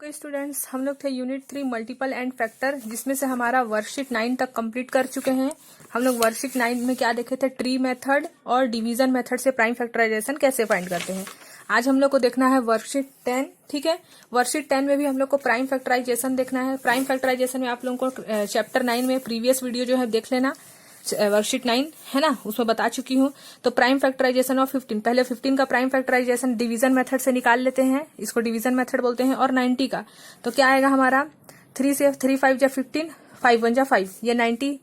तो स्टूडेंट्स, हम लोग थे यूनिट 3 मल्टीपल एंड फैक्टर, जिसमें से हमारा वर्कशीट 9 तक कंप्लीट कर चुके हैं। हम लोग वर्कशीट 9 में क्या देखे थे, ट्री मेथड और डिवीजन मेथड से प्राइम फैक्टराइजेशन कैसे फाइंड करते हैं। आज हम लोग को देखना है वर्कशीट 10। ठीक है, वर्कशीट 10 में भी हम लोग को प्राइम फैक्टराइजेशन देखना है। प्राइम फैक्टराइजेशन में आप लोगों को चैप्टर 9 में प्रीवियस वीडियो जो है देख लेना, वर्कशीट 9 है ना, उसमें बता चुकी हूँ। तो प्राइम फैक्टराइजेशन ऑफ 15, पहले 15 का प्राइम फैक्टराइजेशन डिवीजन मेथड से निकाल लेते हैं, इसको डिवीजन मेथड बोलते हैं। और 90 का तो क्या आएगा हमारा, 3 से 3 5 जा 15, 5 1 जा 5, ये 90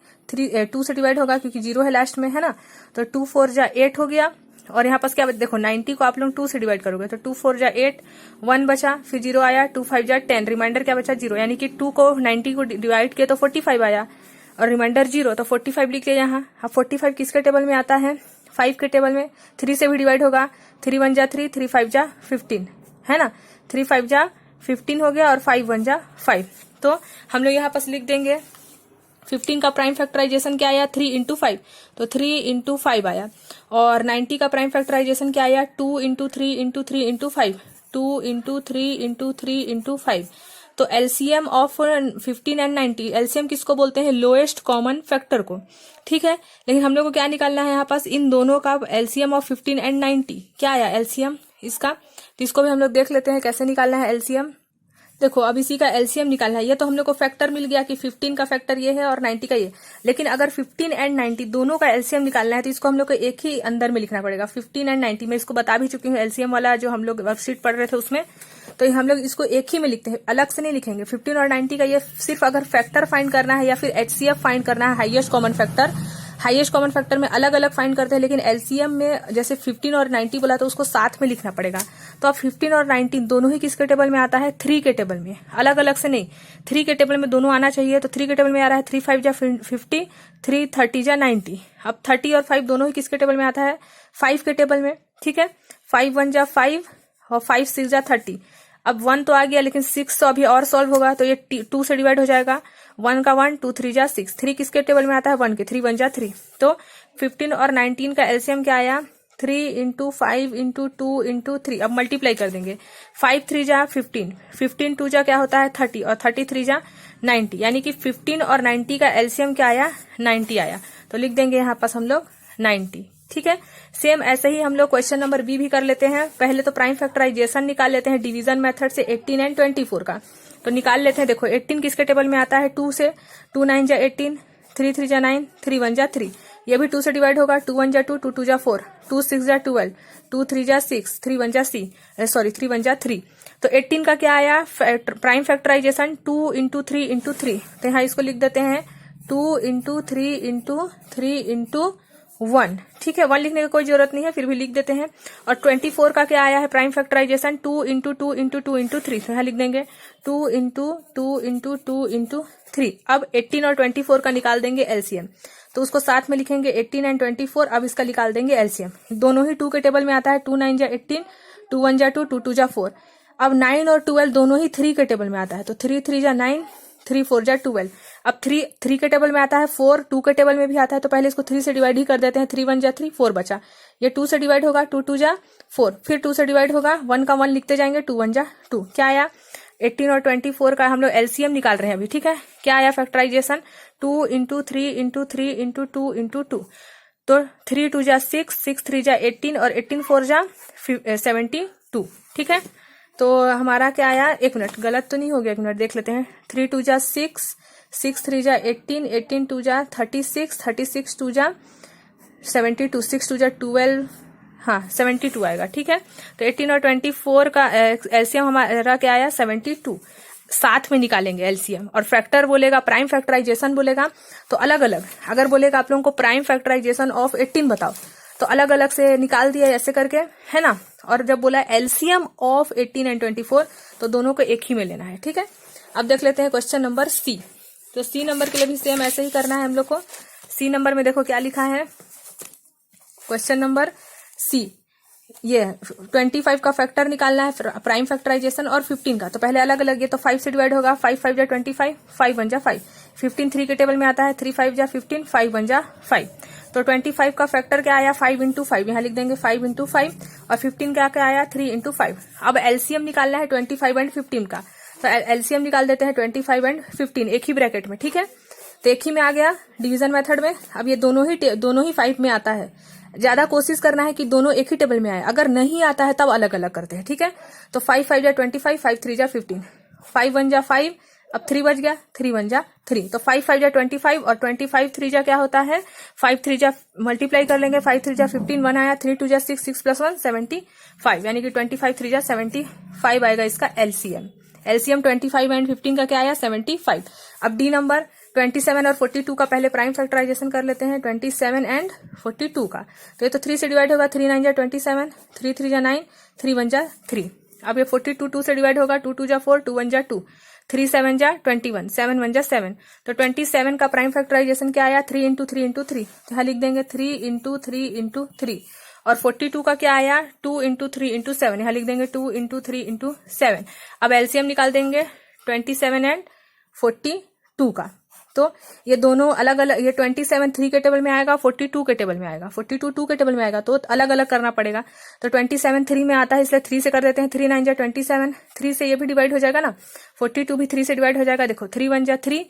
2 से डिवाइड होगा क्योंकि 0 है लास्ट में, है ना। तो 2 4 जा 8 हो गया। और यहाँ पास क्या देखो, 90 को आप लोग 2 से डिवाइड करोगे तो 2 4 जा 8, 1 बचा, फिर 0 आया, 2 5 जा 10, रिमाइंडर क्या बचा 0, यानी कि 2 को 90 को डिवाइड किया तो 45 आया और रिमाइंडर 0, तो 45 लिख लिया यहाँ। अब 45 किसके टेबल में आता है, 5 के टेबल में। 3 से भी डिवाइड होगा, 3 1 जा 3, 3 5 जा 15, है ना। 3 5 जा 15 हो गया और 5 1 जा 5। तो हम लोग यहाँ पास लिख देंगे 15 का प्राइम फैक्टराइजेशन क्या आया, 3 इंटू 5, तो 3 इंटू 5 आया। और 90 का प्राइम फैक्टराइजेशन क्या आया, 2 into 3 into 3 into 5, 2 into 3 into 3 into 5। तो एलसीएम ऑफ 15 एंड 90, एलसीएम किसको बोलते हैं, लोएस्ट कॉमन फैक्टर को। ठीक है, लेकिन हम लोग को क्या निकालना है यहाँ पास, इन दोनों का एलसीएम ऑफ 15 एंड 90 क्या आया एलसीएम इसका। तो इसको भी हम लोग देख लेते हैं कैसे निकालना है एलसीएम। देखो, अब इसी का एलसीएम निकालना है। ये तो हम लोग को फैक्टर मिल गया कि 15 का फैक्टर ये है और 90 का ये, लेकिन अगर 15 एंड 90 दोनों का एलसीएम निकालना है तो इसको हम लोग को एक ही अंदर में लिखना पड़ेगा। 15 एंड 90 में इसको बता भी चुकी हूँ, एलसीएम वाला जो हम लोग वर्कशीट पढ़ रहे थे उसमें। तो हम लोग इसको एक ही में लिखते हैं, अलग से नहीं लिखेंगे। 15 और 90 का ये सिर्फ अगर फैक्टर फाइंड करना है या फिर एचसीएफ फाइंड करना है, highest common factor. Highest common factor में अलग अलग फाइंड करते हैं, लेकिन एलसीएम में जैसे 15 और 90 बोला तो उसको साथ में लिखना पड़ेगा। तो अब 15 और 90 दोनों ही किसके टेबल में आता है, 3 के टेबल में, अलग अलग से नहीं, 3 के टेबल में दोनों आना चाहिए। तो 3 के टेबल में आ रहा है 3 5 जा 50, 3 30 जा 90। अब 30 और 5 दोनों ही किसके टेबल में आता है, 5 के टेबल में। ठीक है, 5 1 जा 5 और 5 6 जा 30। अब 1 तो आ गया, लेकिन 6 तो अभी और सॉल्व होगा, तो ये 2 से डिवाइड हो जाएगा। 1 का 1, 2 3 जा 6, 3 किसके टेबल में आता है, 1 के, 3 1 जा 3। तो 15 और 19 का एलसीएम क्या आया, 3 इंटू 5 इंटू 2 इंटू 3। अब मल्टीप्लाई कर देंगे, 5 3 जा 15, 15 2 जा क्या होता है 30, और 30 3 जा 90, यानी कि 15 और 90 का एलसीएम क्या आया, 90 आया। तो लिख देंगे यहाँ पास हम लोग 90। ठीक है, सेम ऐसे ही हम लोग क्वेश्चन नंबर बी भी कर लेते हैं। पहले तो प्राइम फैक्टराइजेशन निकाल लेते हैं डिवीजन मेथड से 18 एंड 24 का। तो निकाल लेते हैं। देखो 18 किसके टेबल में आता है, 2 से, 2 9 जा 18, 3 3 जा 9, 3 1 जा 3, ये भी 2 से डिवाइड होगा। 2 1 जा 2, 2 2 जा 4, 2 6 जा 12, 2 3 जा 6, 3 1 जा 3। तो 18 का क्या आया, प्राइम फैक्टराइजेशन 2 इंटू 3 इंटू 3। तो यहाँ इसको लिख देते हैं 2 इंटू 3 इंटू 3 इंटू 1। ठीक है, 1 लिखने की कोई जरूरत नहीं है, फिर भी लिख देते हैं। और 24 का क्या आया है prime factorisation, 2 into 2 into 2 into 3। तो यहाँ लिख देंगे 2 इंटू 2 इंटू 2 इंटू 3। अब 18 और 24 का निकाल देंगे एलसीएम, तो उसको साथ में लिखेंगे 18 एंड 24। अब इसका निकाल देंगे एलसीएम, दोनों ही 2 के टेबल में आता है। 2 9 जा 18, 2 1 जा 2, 2 2 जा 4। अब 9 और 12 दोनों ही 3 के टेबल में आता है, तो 3 3 जा 9, 3 4 जा 12। अब 3 के टेबल में आता है, 4 2 के टेबल में भी आता है, तो पहले इसको 3 से डिवाइड ही कर देते हैं। 3 1 जा 3, 4 बचा, ये 2 से डिवाइड होगा, 2 2 जा 4, फिर 2 से डिवाइड होगा, 1 का 1 लिखते जाएंगे, 2 1 जा 2। क्या आया, 18 और 24 का हम लोग एलसीएम निकाल रहे हैं अभी। ठीक है, क्या आया factorisation, 2 into 3 into 3 into 2 into 2। तो 3 2 जा 6, 6 3 जा 18 और 18 4 जा 72। ठीक है, तो हमारा क्या आया, एक मिनट गलत तो नहीं हो गया, एक मिनट देख लेते हैं। 3 2 जा 6, 6 3 जा 18, 18 2 जा 36, 36 2 जा 72, 6 2 जा 12, हाँ 72 आएगा। ठीक है, तो 18 और 24 का एलसीएम हमारा क्या आया, 72। साथ में निकालेंगे एलसीएम, और फैक्टर बोलेगा, प्राइम फैक्टराइजेशन बोलेगा तो अलग अलग। अगर बोलेगा आप लोगों को प्राइम फैक्टराइजेशन ऑफ 18 बताओ, तो अलग अलग से निकाल दिया ऐसे करके, है ना। और जब बोला एलसीएम ऑफ 18 एंड 24, तो दोनों को एक ही में लेना है। ठीक है, अब देख लेते हैं क्वेश्चन नंबर सी। तो सी नंबर के लिए भी सेम ऐसे ही करना है हम लोग को। सी नंबर में देखो क्या लिखा है, क्वेश्चन नंबर सी, ये 25 का फैक्टर निकालना है, प्राइम फैक्टराइजेशन, और 15 का। तो पहले अलग अलग, ये तो 5 से डिवाइड होगा, 5 5 जा 25, 5 1 जा 5, 15 3 के टेबल में आता है, 3 5 जा 15, 5 1 जा 5। तो 25 का फैक्टर क्या आया, 5 इंटू 5, यहाँ लिख देंगे 5 इंटू 5, और 15 क्या आया 3 इंटू 5। अब एलसीएम निकालना है 25 एंड 15 का। तो एलसीएम निकाल देते हैं 25 एंड 15 एक ही ब्रैकेट में, ठीक है। तो एक ही में आ गया डिवीजन मेथड में। अब ये दोनों ही 5 में आता है। ज्यादा कोशिश करना है कि दोनों एक ही टेबल में आए, अगर नहीं आता है तब अलग अलग करते हैं, ठीक है। तो 5 5 जा 25, 5 3 जा 15, 5 1 जा 5, अब 3 बच गया, 3 1 जा 3। तो 5 5 जा 25 और 25 3 जा क्या होता है, 5 3 जा मल्टीप्लाई कर लेंगे, 5 3 जा 15, 1 आया, 3 2 जा 6, 6 + 1 75, यानी कि 25 3 जा 75 आएगा इसका एलसीएम। एलसीएम 25 एंड 15 का क्या आया, 75। अब डी नंबर 27 और 42 का पहले प्राइम फैक्टराइजेशन कर लेते हैं, 27 एंड 42 का। तो ये तो 3 से डिवाइड होगा, 3 9 जा 27, 3 3 जा 9, 3 1 जा 3। अब ये 42 2 से डिवाइड होगा, 2 2 जा 4, 2 1 जा 2, 3 7 जा 21, 7 1 जा 7। तो 27 का प्राइम फैक्टराइजेशन क्या आया, 3 × 3 × 3। तो यहाँ लिख देंगे 3 × 3 × 3। और 42 का क्या आया, 2 × 3 × 7। यहाँ लिख देंगे 2 × 3 × 7। अब एलसीएम निकाल देंगे 27 एंड 42 का। तो ये दोनों अलग अलग, ये 27 3 के टेबल में आएगा, 42 के टेबल में आएगा, 42 2 के टेबल में आएगा, तो अलग अलग करना पड़ेगा। तो 27 3 में आता है, इसलिए 3 से कर देते हैं, 3 9 जा 27, 3 से ये भी डिवाइड हो जाएगा ना, 42 भी 3 से डिवाइड हो जाएगा। देखो 3 1 जा 3,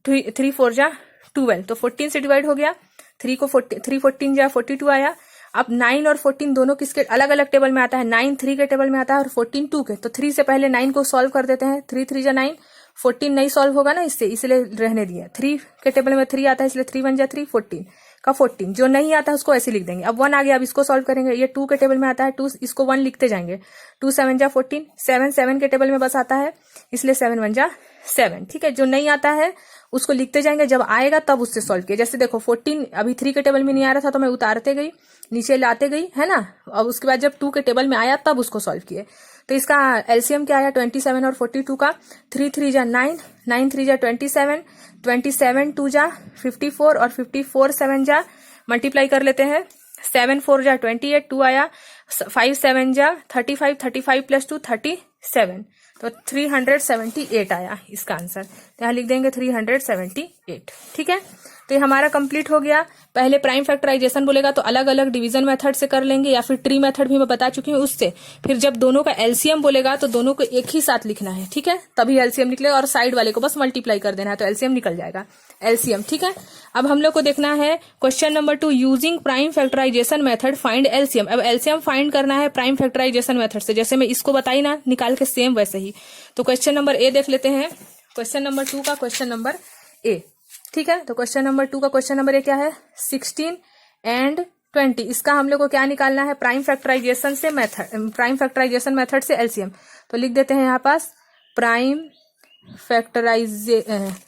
3 4 जा 12, तो 14 से डिवाइड हो गया, 3 14 जा 42 आया। अब 9 और 14 दोनों किसके अलग अलग टेबल में आता है, 9 3 के टेबल में आता है और 14 2 के। तो 3 से पहले 9 को सॉल्व कर देते हैं, 3 3 जा 9, 14 नहीं सॉल्व होगा ना इससे, इसलिए रहने दिया। 3 के टेबल में 3 आता है, इसलिए 3 1 जा 3, 14 का 14। जो नहीं आता है उसको ऐसे लिख देंगे। अब 1 आ गया, अब इसको सॉल्व करेंगे। ये 2 के टेबल में आता है, 2 इसको 1 लिखते जाएंगे, 2 7 जा 14, 7 7 के टेबल में बस आता है, इसलिए 7 1 जा 7, ठीक है। जो नहीं आता है उसको लिखते जाएंगे, जब आएगा तब उससे सॉल्व किया। जैसे देखो 14 अभी 3 के टेबल में नहीं आ रहा था, तो मैं उतारते गई, नीचे लाते गई, है ना। अब उसके बाद जब 2 के टेबल में आया तब उसको सॉल्व किए। तो इसका एलसीएम क्या आया, 27 और 42 का। 3 3 जा 9, 9 3 जा 27, 27 2 जा 54 और 54 7 जा मल्टीप्लाई कर लेते हैं, 7 4 जा 28, 2 आया, 5 7 जा 35, 35 + 2 37, तो 378 आया इसका आंसर। तो यहाँ लिख देंगे 378, ठीक है। तो ये हमारा कंप्लीट हो गया। पहले प्राइम फैक्टराइजेशन बोलेगा तो अलग अलग डिवीजन मेथड से कर लेंगे, या फिर ट्री मेथड भी मैं बता चुकी हूँ उससे। फिर जब दोनों का एलसीएम बोलेगा तो दोनों को एक ही साथ लिखना है, ठीक है, तभी एलसीएम निकलेगा। और साइड वाले को बस मल्टीप्लाई कर देना है तो एलसीएम निकल जाएगा, एलसीएम, ठीक है। अब हम लोग को देखना है question number 2, using prime factorisation method find LCM. अब एलसीएम फाइंड करना है प्राइम फैक्टराइजेशन मेथड से, जैसे मैं इसको बताई ना निकाल के, सेम वैसे ही। तो क्वेश्चन नंबर ए देख लेते हैं, क्वेश्चन नंबर 2 का क्वेश्चन नंबर ए, ठीक है। तो क्वेश्चन नंबर 2 का क्वेश्चन नंबर ए क्या है, 16 एंड 20। इसका हम लोग को क्या निकालना है, प्राइम फैक्टराइजेशन से मेथड, प्राइम फैक्टराइजेशन मेथड से एलसीएम। तो लिख देते हैं यहाँ पास प्राइम फैक्टराइजेशन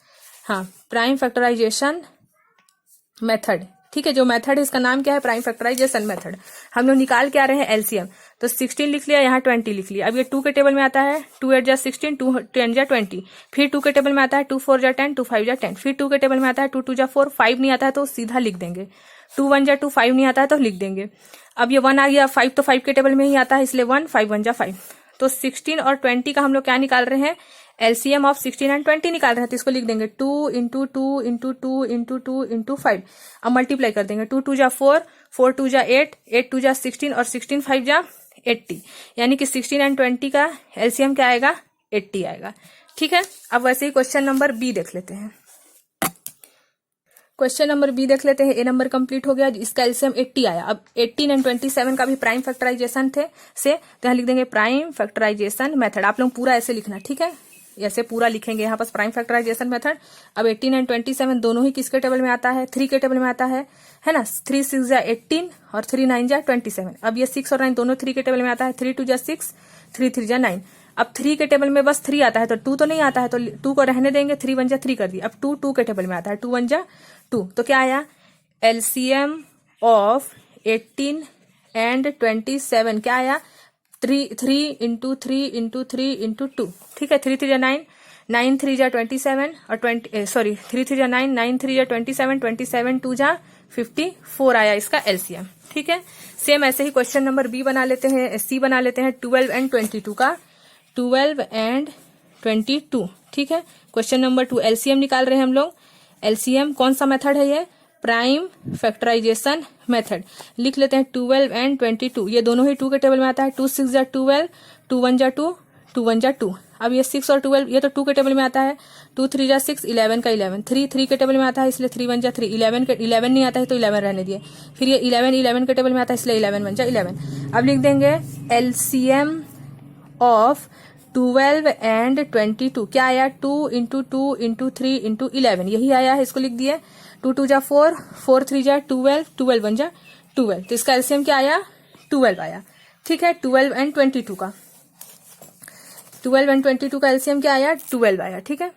मेथड, ठीक है। जो मेथड है इसका नाम क्या है, प्राइम फैक्टराइजेशन मेथड। हम लोग निकाल के आ रहे हैं एलसीएम। तो 16 लिख लिया, यहाँ 20 लिख लिया। अब ये 2 के टेबल में आता है, 2 8 जा 16, 2 10 जा 20। फिर 2 के टेबल में आता है, 2 4 जा 10, 2 5 जा 10। फिर 2 के टेबल में आता है, 2 2 जा 4, 5 नहीं आता है तो सीधा लिख देंगे। 2 1 जा 2, 5 नहीं आता है तो लिख देंगे। अब ये 1 आ गया, 5 तो 5 के टेबल में ही आता है, इसलिए 1, 5 1 जा 5। तो 16 और 20 का हम लोग क्या निकाल रहे हैं, एलसीएम ऑफ 16 एंड 20 निकाल रहे हैं। तो इसको लिख देंगे 2 × 2 × 2 × 2 × 5। अब मल्टीप्लाई कर देंगे, 2 2 जा 4, 4 2 जा 8, 8 2 जा 16 और 16 5 जा 80, यानी कि 16 एंड 20 का एलसीएम क्या आएगा, 80 आएगा, ठीक है। अब वैसे ही क्वेश्चन नंबर बी देख लेते हैं। क्वेश्चन नंबर बी देख लेते हैं। ए नंबर कंप्लीट हो गया, इसका एलसीएम 80 आया। अब 18 एंड 27 का भी प्राइम फैक्टराइजेशन थे से, तो यहाँ लिख देंगे प्राइम फैक्टराइजेशन मेथड। आप लोग पूरा ऐसे लिखना, ठीक है, ऐसे पूरा लिखेंगे यहाँ पास प्राइम फैक्टराइजेशन मेथड। अब 18 एंड 27 दोनों ही किसके टेबल में आता है, 3 के टेबल में आता है ना। 3 6 जा 18 और 3 9 जा 27। अब ये 6 और 9 दोनों 3 के टेबल में आता है, 3 2 जा 6, 3 3 जा 9। अब 3 के टेबल में बस 3 आता है, तो 2 तो नहीं आता है, तो 2 को रहने देंगे, 3 1 जा 3 कर दिया। अब 2 2 के टेबल में आता है, 2 1 जा 2। तो क्या आया, एलसीएम ऑफ 18 एंड 27 क्या आया, 3 × 3 × 3 × 2, ठीक है। 3 3 जा 9, 9 3 जा 27 और 3 3 जा 9, 9 3 जा 27, 27 2 जा 54 आया इसका एलसीएम, ठीक है। सेम ऐसे ही क्वेश्चन नंबर बी बना लेते हैं, सी बना लेते हैं 12 एंड 22 का, 12 एंड 22, ठीक है। क्वेश्चन नंबर 2 एलसीएम निकाल रहे हैं हम लोग। एलसीएम कौन सा मेथड है, ये प्राइम फैक्टराइजेशन मेथड। लिख लेते हैं 12 एंड 22, ये दोनों ही 2 के टेबल में आता है। 2 6 जा 12, 2 1 जा 2, 2 1 जा 2। अब ये 6 और 12, ये तो 2 के टेबल में आता है, 2 3 जा 6, 11 का 11, 3 3 के टेबल में आता है इसलिए 3 1 जा 3, 11 नहीं आता है तो 11 रहने दिए, फिर ये 11 के टेबल में आता है इसलिए 11 1 जा 11। अब लिख देंगे LCM ऑफ 12 एंड 22, क्या आया 2 इंटू 2 इंटू 3 इंटू 11, यही आया है, इसको लिख दिए। 2 2 जा 4, 4 3 जा 12, 12 1 जा 12, तो इसका एलसीएम क्या आया 12 आया। ठीक है, 12 एंड 22 का, 12 एंड 22 का एलसीएम क्या आया 12 आया। ठीक है,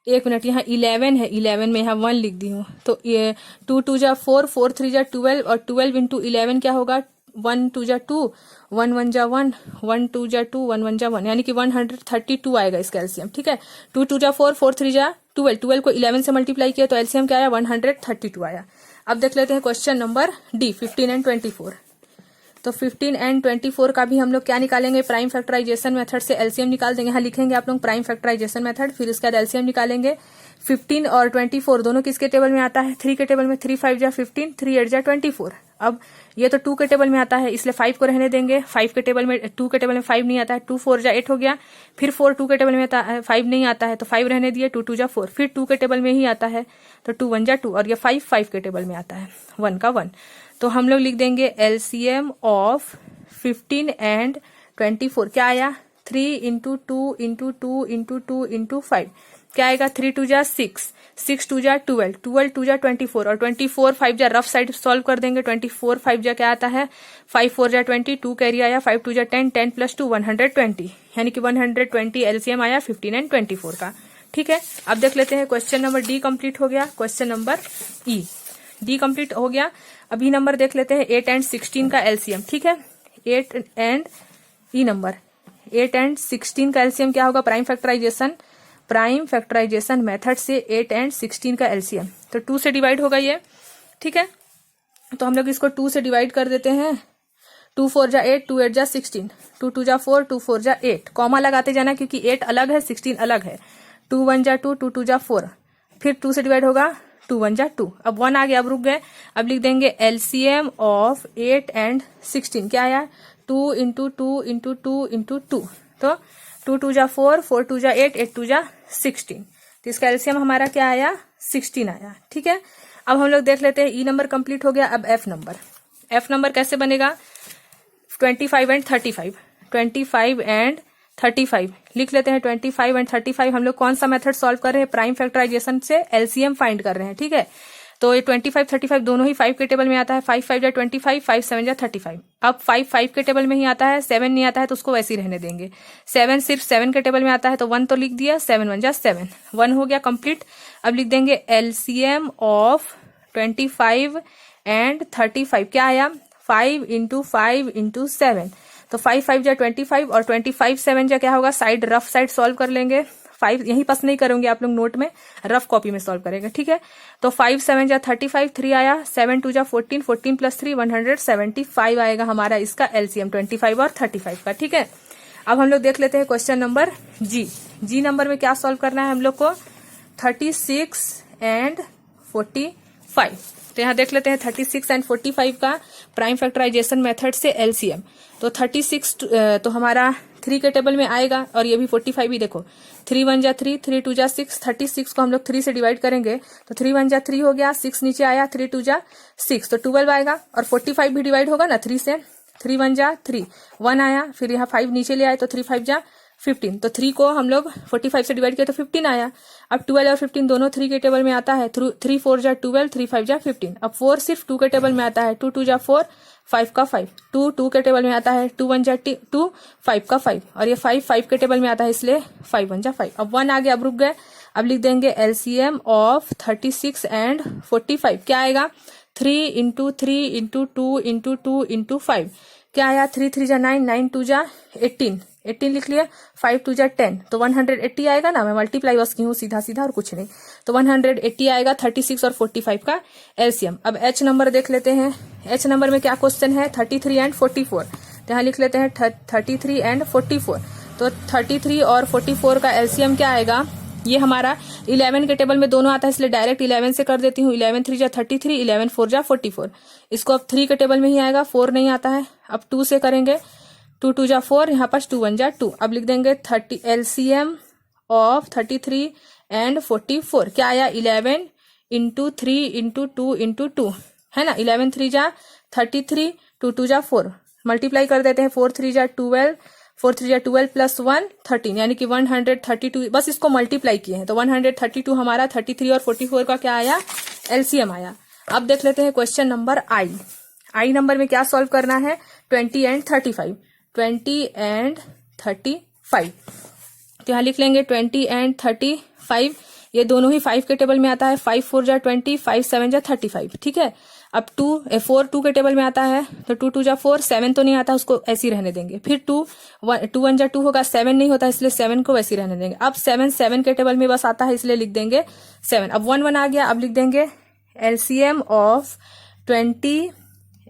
एक मिनट, यहाँ 11 है, 11 में यहाँ 1 लिख दी हूँ, तो ये 2 2 जा 4, 4 3 जा 12 और 12 इंटू 11 क्या होगा 1 2 जा 2, 1 1 जा 1, 1 2 जा 2, 1 1 जा 1, यानी कि 132 आएगा इसका एलसीएम। ठीक है, 2 2 जा 4, 4 3 जा 12, 12 को 11 से मल्टीप्लाई किया तो एलसीएम क्या आया 132 आया। अब देख लेते हैं क्वेश्चन नंबर डी, 15 एंड 24। तो 15 एंड 24 का भी हम लोग क्या निकालेंगे, प्राइम फैक्टराइजेशन मेथड से एलसीएम निकाल देंगे। यहाँ लिखेंगे आप लोग प्राइम फैक्टराइजेशन मेथड, फिर उसके बाद एलसीएम निकालेंगे। 15 और 24 दोनों किसके टेबल में आता है, 3 के टेबल में, 3 5 जा 15, 3 8 जा 24। अब ये तो 2 के टेबल में आता है इसलिए 5 को रहने देंगे, 5 के टेबल में, 2 के टेबल में 5 नहीं आता है, 2 4 जा 8 हो गया, फिर 4 2 के टेबल में 5 नहीं आता है तो 5 रहने दिए, 2 2 जा 4, फिर 2 के टेबल में ही आता है तो 2 1 जा 2, और ये 5 5 के टेबल में आता है, 1 का 1। तो हम लोग लिख देंगे एलसीएम ऑफ 15 एंड 24, क्या आया 3 इंटू 2 इंटू 2 इंटू 2 इंटू 5, क्या आएगा 3 2 जा 6, 6 2 जा 12, 12 2 जा 24, और 24 5 जा रफ साइड सॉल्व कर देंगे, 24 5 जा क्या आता है 5 4 जा 20, 2 कैरी आया, 5 2 जा 10, 10 प्लस 2 120, यानी कि 120 एलसीएम आया 15 एंड 24 का। ठीक है, अब देख लेते हैं क्वेश्चन नंबर डी कंप्लीट हो गया, क्वेश्चन नंबर ई, डी कंप्लीट हो गया। अभी नंबर देख लेते हैं 8 एंड 16 का एलसीएम। ठीक है, 8 एंड ई नंबर, 8 एंड 16 का एलसीएम क्या होगा, प्राइम फैक्टराइजेशन मेथड से 8 एंड 16 का एलसीएम, तो 2 से डिवाइड होगा ये। ठीक है, तो हम लोग इसको 2 से डिवाइड कर देते हैं, 2 4 जा 8, 2 8 जा 16, 2 2 जा 4, 2 4 जा 8, कॉमा लगाते जाना क्योंकि 8 अलग है 16 अलग है, 2 1 जा 2, 2 2 जा 4, फिर 2 से डिवाइड होगा 2 1 जा 2, अब 1 आ गया, अब रुक गए। अब लिख देंगे एलसीएम ऑफ 8 एंड 16, क्या आया 2 इंटू 2 इंटू 2 इंटू 2, तो 2 2 जा 4, 4 2 जा 8, 8 2 जा 16, तो इसका एलसीएम हमारा क्या आया 16 आया। ठीक है, अब हम लोग देख लेते हैं ई नंबर कंप्लीट हो गया। अब एफ नंबर कैसे बनेगा, 25 एंड 35, 25 एंड 35 लिख लेते हैं। 25 एंड 35 हम लोग कौन सा मेथड सॉल्व कर रहे हैं, प्राइम फैक्टराइजेशन से एलसीएम फाइंड कर रहे हैं। ठीक है, तो ये 25 35 दोनों ही 5 के टेबल में आता है, 5 5 जा 25, 5 7 जा 35। अब 5 5 के टेबल में ही आता है, 7 नहीं आता है तो उसको वैसे ही रहने देंगे। 7 सिर्फ 7 के टेबल में आता है तो 1 तो लिख दिया, 7 1 जा 7, 1 हो गया कंप्लीट। अब लिख देंगे एलसीएम ऑफ 25 एंड 35, क्या आया 5 इंटू 5 इंटू 7, तो 5 5 जा 25 और 25 7 जा क्या होगा, साइड रफ साइड सॉल्व कर लेंगे। 5 यहीं पास नहीं करेंगे आप लोग, नोट में रफ कॉपी में सॉल्व करेंगे। ठीक है, तो 5 7 जा 35, 3 आया, 7 2 जा 14, 14 प्लस 3 175 आएगा हमारा इसका एलसीएम 25 और 35 का। ठीक है, अब हम लोग देख लेते हैं क्वेश्चन नंबर जी नंबर में क्या सॉल्व करना है हम लोग को, 36 एंड 45। तो यहाँ देख लेते हैं 36 एंड 45 का प्राइम फैक्टराइजेशन मेथड से एलसीएम। तो 36 तो हमारा 3 के टेबल में आएगा और ये भी 45 भी देखो, 3 1 जा 3, 3 2 जा 6, 36 को हम लोग 3 से डिवाइड करेंगे तो 3 1 जा 3 हो गया, 6 नीचे आया, 3 2 जा 6 तो 12 आएगा, और 45 भी डिवाइड होगा ना 3 से, 3 1 जा 3, 1 आया, फिर यहाँ 5 नीचे ले आए तो 3 5 जा 15, तो 3 को हम लोग 45 से डिवाइड किया तो 15 आया। अब 12 और 15 दोनों 3 के टेबल में आता है, 3 4 जा 12, 3 5 जा 15। अब 4 सिर्फ 2 के टेबल में आता है, 2 2 जा 4, 5 का 5, 2 2 के टेबल में आता है, 2 1 जा 2, 5 का 5, और ये 5 5 के टेबल में आता है इसलिए 5 1 जा 5। अब 1 आ गया, अब रुक गए। अब लिख देंगे एलसीएम ऑफ 36 एंड 45, क्या आएगा 3 इंटू 3 इंटू 2 इंटू 2 इंटू 5, क्या आया 3 3 जा 9, 9 2 जा 18, 18 लिख लिया, 5 2 जा 10, तो 180 आएगा ना, मैं मल्टीप्लाई बस की हूँ सीधा सीधा और कुछ नहीं, तो 180 आएगा 36 और 45 का एलसीएम। अब एच नंबर देख लेते हैं, एच नंबर में क्या क्वेश्चन है, 33 एंड 44, तो यहाँ लिख लेते हैं 33 एंड 44, तो 33 और 44 का एलसीएम क्या आएगा, ये हमारा 11 के टेबल में दोनों आता है इसलिए डायरेक्ट 11 से कर देती हूँ, 11 3 जा 33, 11 4 जा 44, इसको अब 3 के टेबल में ही आएगा, 4 नहीं आता है। अब 2 से करेंगे, 2 2 जा 4, यहाँ पास 2 1 जा 2। अब लिख देंगे 30 LCM ऑफ 33 एंड 44 क्या आया 11 इंटू 3 इंटू 2 इंटू 2 है ना। 11 3 जा 33, 2 2 जा 4, मल्टीप्लाई कर देते हैं 4 3 जा 12, 4 3 जा 12 प्लस 1 13 यानी कि 132। बस इसको मल्टीप्लाई किए हैं तो 132 हमारा 33 और 44 का क्या आया LCM आया। अब देख लेते हैं क्वेश्चन नंबर आई नंबर में क्या सॉल्व करना है 20 एंड 35। 20 एंड 35 तो यहाँ लिख लेंगे 20 एंड 35, ये दोनों ही 5 के टेबल में आता है। 5 4 जा 20, 5 7 जा 35, ठीक है। अब 4 2 के टेबल में आता है तो 2 2 जा 4, 7 तो नहीं आता उसको ऐसे ही रहने देंगे। फिर 2 1 जा 2 होगा, 7 नहीं होता इसलिए 7 को वैसे ही रहने देंगे। अब 7 के टेबल में बस आता है इसलिए लिख देंगे 7। अब 1 1 आ गया, अब लिख देंगे LCM ऑफ 20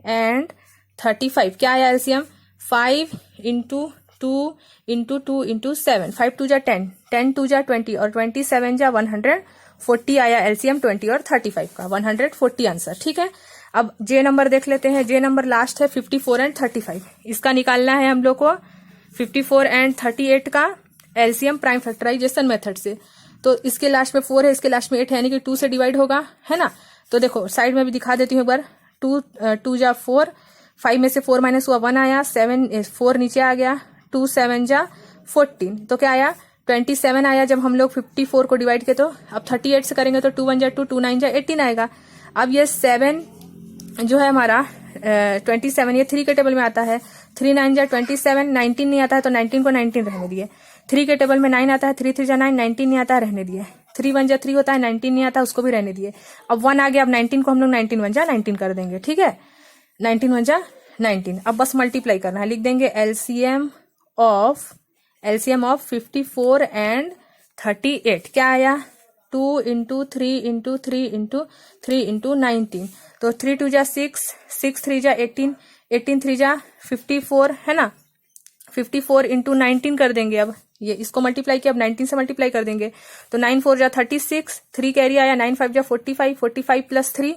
एंड 35 क्या आया LCM 5 इंटू 2 इंटू 2 इंटू 7, 5 2 जा 10, 10 2 जा 20 और 27 जा 140 आया LCM 20 और 35 का 140 आंसर, ठीक है। अब जे नंबर देख लेते हैं। जे नंबर लास्ट है 54 एंड 35, इसका निकालना है हम लोग को 54 एंड 38 का LCM प्राइम फैक्टराइजेशन मेथड से। तो इसके लास्ट में 4 है, इसके लास्ट में 8 है यानी कि 2 से डिवाइड होगा, है ना। तो देखो साइड में भी दिखा देती हूँ एक बार। 2 जा 4, 5 में से 4 माइनस हुआ 1 आया, 4 नीचे आ गया, 2 7 जा 14 तो क्या आया 27 आया जब हम लोग 54 को डिवाइड किए। तो अब 38 से करेंगे तो 2 1 जा 2, 2 9 जा 18 आएगा। अब ये 7 जो है हमारा 27 ये 3 के टेबल में आता है। 3 9 जा 27, 19 नहीं आता है तो 19 को 19 रहने दिए। 3 के टेबल में 9 आता है, 3 3 जा 9, 19 नहीं आता है रहने दिए। 3 1 जा 3 होता है, 19 नहीं आता उसको भी रहने दिए। अब 1 आ गया, अब 19 को हम लोग 19 1 जा 19 कर देंगे, ठीक है। 19 1 जा 19। अब बस मल्टीप्लाई करना है, लिख देंगे LCM ऑफ 54 एंड 38 क्या आया 2 इंटू 3 इंटू 3 इंटू 3 इंटू 19। तो 3 2 जा 6, 6 3 जा 18, 18 3 जा 54 है ना। 54 इंटू 19 कर देंगे। अब ये इसको मल्टीप्लाई किया, अब 19 से मल्टीप्लाई कर देंगे तो 9 4 जा 36, 3 कैरी आया, 9 5 जा 45, 45 प्लस 3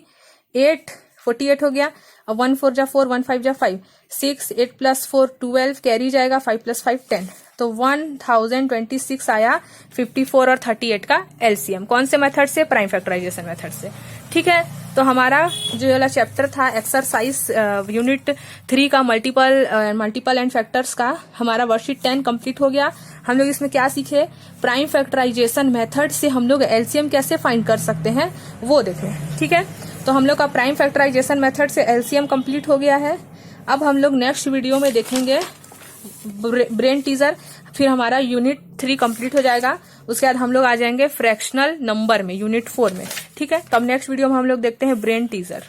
8, 48 हो गया। अब 1 4 जा 4, 1 5 जा 5, 6 8 प्लस 4 12 कैरी जाएगा, 5 प्लस 5 10 तो 1026 आया 54 और 38 का LCM। कौन से मेथड से प्राइम फैक्टराइजेशन मेथड से, ठीक है। तो हमारा जो वाला चैप्टर था एक्सरसाइज यूनिट 3 का मल्टीपल एंड फैक्टर्स का हमारा वर्कशीट 10 कंप्लीट हो गया। हम लोग इसमें क्या सीखे प्राइम फैक्टराइजेशन मेथड से हम लोग LCM कैसे फाइंड कर सकते हैं वो देखें, ठीक है। तो हम लोग का प्राइम फैक्टराइजेशन मेथड से LCM कंप्लीट हो गया है। अब हम लोग नेक्स्ट वीडियो में देखेंगे ब्रेन टीजर, फिर हमारा यूनिट 3 कंप्लीट हो जाएगा। उसके बाद हम लोग आ जाएंगे फ्रैक्शनल नंबर में यूनिट 4 में, ठीक है। तब नेक्स्ट वीडियो में हम लोग देखते हैं ब्रेन टीजर।